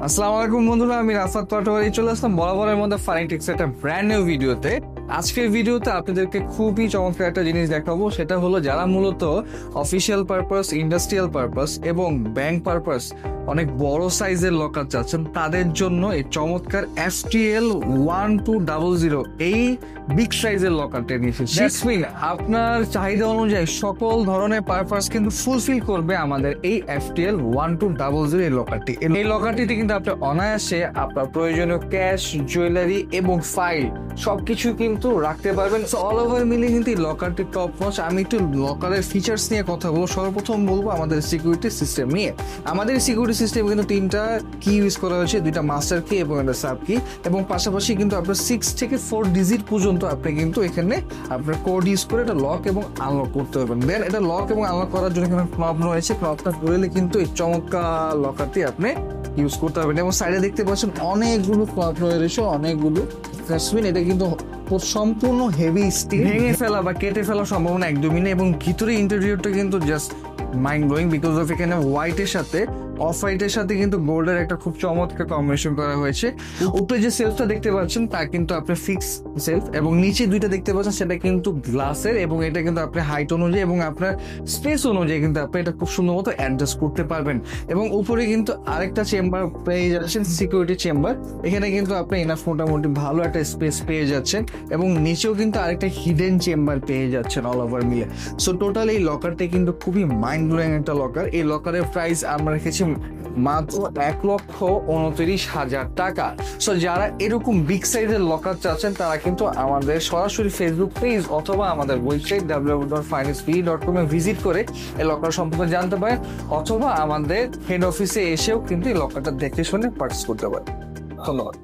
আসসালামু আলাইকুম বন্ধুরা, আমি রাফাত পাটোয়ারি চলে আসলাম বরাবরের মধ্যে ফানি টিক্স একটা ব্র্যান্ড নিউ ভিডিওতে। আজকের ভিডিওতে আপনাদেরকে খুবই চমৎকার একটা জিনিস দেখাবো, সেটা হলো যারা মূলত অফিসিয়াল পারপাস, ইন্ডাস্ট্রিয়াল পারপাস এবং ব্যাংক পারপাস অনেক বড় সাইজের লকার চাচ্ছেন, তাদের জন্য এই চমৎকার FTL 1200 এই বিগ সাইজের লকারটা নিয়ে এসেছি। জাসমিন, আপনার চাহিদা অনুযায়ী সকল ধরনের পারপাস কিন্তু ফুলফিল করবে আমাদের এই FTL 1200 এই লকারটি। এই লকারটিতে কিন্তু আপনি অনায়াসে আপনার প্রয়োজনীয় ক্যাশ, জুয়েলারি এবং ফাইল সবকিছু কিন্তু রাখতে পারবেন। অল ওভার মিলে কিন্তু এই লকারটি টপ নচ। আমি একটু লকারের ফিচার্স নিয়ে কথা বলবো। সর্বপ্রথম বলবো আমাদের সিকিউরিটি সিস্টেম নিয়ে। আমাদের সিকিউরিটি সিস্টেম কিন্তু 3টা কি ইউজ করা হয়েছে, 2টা মাস্টার কি এবং একটা সাব কি, এবং পাশাপাশি কিন্তু আপনার 6 থেকে 4 ডিজিট পর্যন্ত আপনি কিন্তু এখানে আপনার কোড ইউজ করে এটা লক এবং আনলক করতে পারবেন। দেন এটা লক এবং আনলক করার জন্য এখানে নব রয়েছে। নবটা ঘুরলে কিন্তু এই চমৎকার লকারটি আপনি ইউজ করতে পারবেন। এবং সাইডে দেখতে পাচ্ছেন অনেকগুলো ক্লক রয়েছে, অনেকগুলো। এটা কিন্তু সম্পূর্ণ হেভি স্টিল, ভেঙে ফেলা বা কেটে ফেলার সম্ভাবনা একদমই নেই। এবং ভিতরে ইন্টেরিয়রটা কিন্তু just mind blowing, because of এখানে হোয়াইটের সাথে অফ হোয়াইটের সাথে কিন্তু গোল্ডের একটা খুব চমৎকার কম্বিনেশন করা হয়েছে। উপরে যে সেলফটা দেখতে পাচ্ছেন তা কিন্তু আপনার ফিক্স সেলফ, এবং নিচে দুইটা দেখতে পাচ্ছেন সেটা কিন্তু গ্লাসের, এবং এটা কিন্তু আপনি হাইট অনুযায়ী এবং আপনার স্পেস অনুযায়ী কিন্তু আপনি এটা খুব সুন্দর মতো অ্যাডজাস্ট করতে পারবেন। এবং উপরে কিন্তু আরেকটা চেম্বার পেয়ে যাচ্ছেন, সিকিউরিটি চেম্বার। এখানে কিন্তু আপনি এনাফ মোটামুটি ভালো একটা স্পেস পেয়ে যাচ্ছেন, এবং নিচেও কিন্তু আরেকটা হিডেন চেম্বার পেয়ে যাচ্ছেন অল ওভার মিলে। সো টোটাল এই লকারটা কিন্তু খুবই মাইন্ড ব্লোয়িং একটা লকার। এই লকারের প্রাইস আমরা রেখেছি মাত্র 1,29,000 টাকা। সো যারা এরকম বিগ সাইজের লকার চাচ্ছেন তারা কিন্তু আমাদের সরাসরি ফেসবুক পেজ অথবা আমাদের ওয়েবসাইট www.finestv.com এ ভিজিট করে এই লকার সম্পর্কে জানতে পারেন, অথবা আমাদের হেড অফিসে এসেও কিন্তু এই লকারটা দেখে শুনে পারচেজ করতে পারেন। ধন্যবাদ।